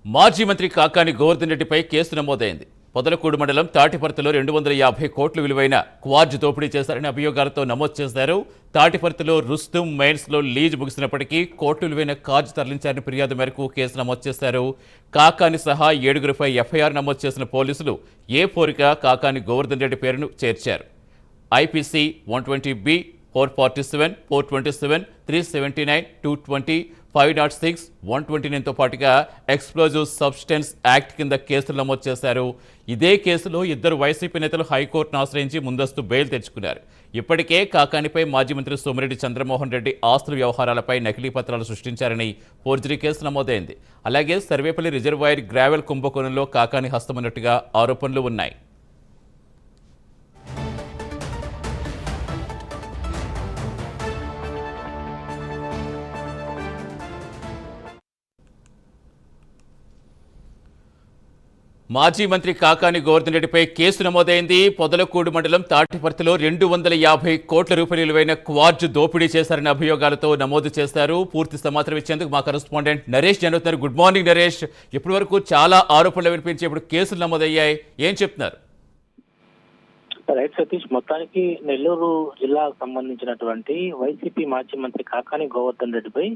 మాజీ మంత్రి కాకాని గోవర్ధన్ రెడ్డిపై కేసు నమోదైంది. పొదలకూడు మండలం తాటిపర్తిలో 250 కోట్ల విలువైన క్వార్జ్ దోపిడీ చేశారని అభియోగాలతో నమోదు చేశారు. తాటిపర్తిలో రుస్తుం మైన్స్లో లీజ్ ముగిసినప్పటికీ కోట్ల విలువైన క్వార్జ్ తరలించారని ఫిర్యాదు మేరకు కేసు నమోదు చేశారు. కాకాని సహా 7గురిపై ఎఫ్ఐఆర్ నమోదు చేసిన పోలీసులు A4గా కాకాని గోవర్ధన్ రెడ్డి పేరును చేర్చారు. ఐపీసీ 120B, 447, 427, 379, 220, 506, 129తో పాటుగా ఎక్స్ప్లోజివ్ సబ్స్టెన్స్ యాక్ట్ కింద కేసులు నమోదు చేశారు. ఇదే కేసులో ఇద్దరు వైసీపీ నేతలు హైకోర్టును ఆశ్రయించి ముందస్తు బెయిల్ తెచ్చుకున్నారు. ఇప్పటికే కాకానిపై మాజీ మంత్రి సోమిరెడ్డి చంద్రమోహన్ రెడ్డి ఆస్తుల వ్యవహారాలపై నకిలీ పత్రాలు సృష్టించారని ఫోర్జరీ కేసు నమోదైంది. అలాగే సర్వేపల్లి రిజర్వాయర్ గ్రావెల్ కుంభకోణంలో కాకాని హస్తమున్నట్టుగా ఆరోపణలు ఉన్నాయి. మాజీ మంత్రి కాకాని గోవర్ధన్ రెడ్డిపై కేసు నమోదైంది. పొదలకూడు మండలం తాటిపర్తిలో 250 కోట్ల రూపాయల విలువైన క్వార్జ్ దోపిడీ చేశారని అభియోగాలతో నమోదు చేశారు. పూర్తి సమాచారం ఇచ్చేందుకు మా కరెస్పాండెంట్ నరేష్ జరుగుతున్నారు. Good morning Naresh. ఇప్పటి వరకు చాలా ఆరోపణలు వినిపించి ఇప్పుడు కేసులు నమోదయ్యాయి, ఏం చెప్తున్నారు? రైట్ సతీష్, మొత్తానికి నెల్లూరు జిల్లాకు సంబంధించినటువంటి వైసీపీ మాజీ మంత్రి కాకాని గోవర్ధన్ రెడ్డిపై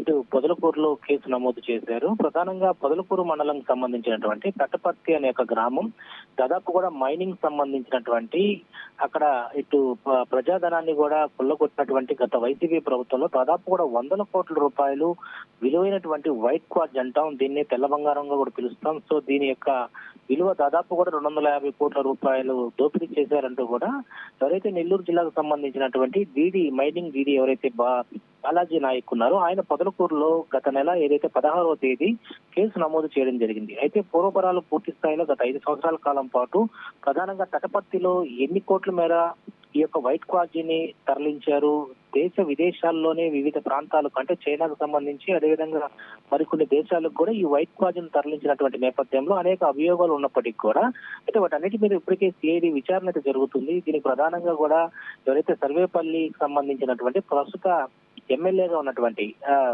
ఇటు పొదలకూరులో కేసు నమోదు చేశారు. ప్రధానంగా పొదలకూరు మండలం సంబంధించినటువంటి కట్టపర్తి అనే ఒక గ్రామం, దాదాపు కూడా మైనింగ్ సంబంధించినటువంటి అక్కడ ఇటు ప్రజాధనాన్ని కూడా కొల్లగొట్టినటువంటి గత వైసీపీ ప్రభుత్వంలో దాదాపు కూడా 100 కోట్ల రూపాయలు విలువైనటువంటి వైట్ క్వార్జ్ అంటాం, దీన్ని తెల్ల బంగారంగా కూడా పిలుస్తాం. సో దీని యొక్క విలువ దాదాపు కూడా 250 కోట్ల రూపాయలు దోపిడీ చేశారంటూ కూడా ఎవరైతే నెల్లూరు జిల్లాకు సంబంధించినటువంటి మైనింగ్ డీడీ ఎవరైతే బాలాజీ నాయక్ ఉన్నారో ఆయన పొదలకూరులో గత నెల ఏదైతే 16వ తేదీ కేసు నమోదు చేయడం జరిగింది. అయితే పూర్వపరాలు పూర్తి స్థాయిలో గత 5 సంవత్సరాల కాలం పాటు ప్రధానంగా తటపర్తిలో ఎన్ని కోట్ల మేర ఈ యొక్క వైట్ క్వార్జీని తరలించారు, దేశ విదేశాల్లోనే వివిధ ప్రాంతాలకు అంటే చైనాకు సంబంధించి అదేవిధంగా మరికొన్ని దేశాలకు కూడా ఈ వైట్ క్వార్జీని తరలించినటువంటి నేపథ్యంలో అనేక అభియోగాలు ఉన్నప్పటికీ కూడా అయితే వాటన్నిటి మీద ఇప్పటికే సిఐడి విచారణ అయితే జరుగుతుంది. దీనికి ప్రధానంగా కూడా ఎవరైతే సర్వేపల్లికి సంబంధించినటువంటి ప్రస్తుత ఎమ్మెల్యేగా ఉన్నటువంటి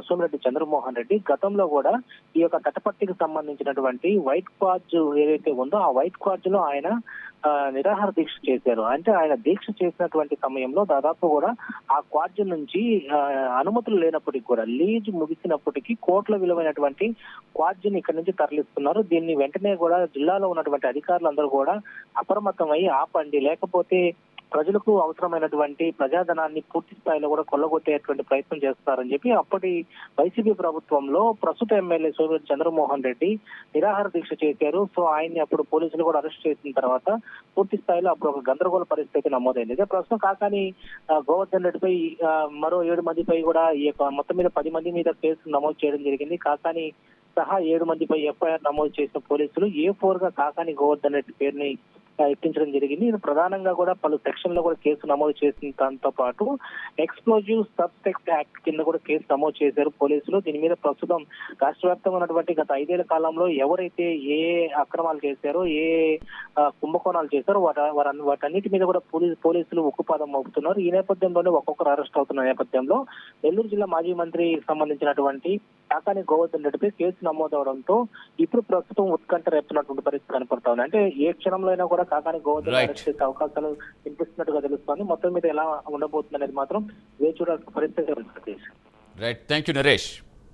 సోమిరెడ్డి చంద్రమోహన్ రెడ్డి గతంలో కూడా ఈ యొక్క తటపర్తికి సంబంధించినటువంటి వైట్ క్వార్జ్ ఏదైతే ఉందో ఆ వైట్ క్వార్జ్ లో ఆయన నిరాహార దీక్ష చేశారు. అంటే ఆయన దీక్ష చేసినటువంటి సమయంలో దాదాపు కూడా ఆ క్వార్జ్ నుంచి అనుమతులు లేనప్పటికీ కూడా లీజ్ ముగిసినప్పటికీ కోట్ల విలువైనటువంటి క్వార్జ్ని ఇక్కడి నుంచి తరలిస్తున్నారు. దీన్ని వెంటనే కూడా జిల్లాలో ఉన్నటువంటి అధికారులందరూ కూడా అప్రమత్తమై ఆపండి, లేకపోతే ప్రజలకు అవసరమైనటువంటి ప్రజాధనాన్ని పూర్తి స్థాయిలో కూడా కొల్లగొట్టేటువంటి ప్రయత్నం చేస్తారని చెప్పి అప్పటి వైసీపీ ప్రభుత్వంలో ప్రస్తుత ఎమ్మెల్యే సోమిరెడ్డి చంద్రమోహన్ రెడ్డి నిరాహార దీక్ష చేశారు. సో ఆయన్ని అప్పుడు పోలీసులు కూడా అరెస్ట్ చేసిన తర్వాత పూర్తి స్థాయిలో అప్పుడు ఒక గందరగోళ పరిస్థితి నమోదైంది. ఇదే ప్రస్తుతం కాకాని గోవర్ధన్ రెడ్డిపై మరో 7 మందిపై కూడా ఈ యొక్క మొత్తం మీద 10 మంది మీద కేసు నమోదు చేయడం జరిగింది. కాకాని సహా 7 మందిపై ఎఫ్ఐఆర్ నమోదు చేసిన పోలీసులు A4గా కాకాని గోవర్ధన్ రెడ్డి పేరుని ఎక్కించడం జరిగింది. ఇది ప్రధానంగా కూడా పలు సెక్షన్ లో కూడా కేసు నమోదు చేసిన దాంతో పాటు ఎక్స్ప్లోజివ్ సబ్స్టెన్స్ యాక్ట్ కింద కూడా కేసు నమోదు చేశారు పోలీసులు. దీని మీద ప్రస్తుతం రాష్ట్ర వ్యాప్తంగా ఉన్నటువంటి గత 5 ఏళ్ల కాలంలో ఎవరైతే ఏ అక్రమాలు చేశారో, ఏ కుంభకోణాలు చేశారో వాటన్నిటి మీద కూడా పోలీసులు ఉక్కుపాదం మోపుతున్నారు. ఈ నేపథ్యంలోనే ఒక్కొక్కరు అరెస్ట్ అవుతున్న నేపథ్యంలో నెల్లూరు జిల్లా మాజీ మంత్రికి సంబంధించినటువంటి కాకాని గోవర్ధన్ రెడ్డిపై కేసు నమోదవడంతో ఇప్పుడు ప్రస్తుతం ఉత్కంఠ రేపుతున్నటువంటి పరిస్థితి కనపడతా ఉంది. అంటే ఏ క్షణంలో అయినా కూడా కాకాని గోవర్ధన్ అరెస్ట్ చేసే అవకాశాలు కనిపిస్తున్నట్టుగా తెలుస్తోంది. మొత్తం మీద ఎలా ఉండబోతుంది అనేది మాత్రం వేచి చూడాల్సిన పరిస్థితి. Right, thank you Naresh.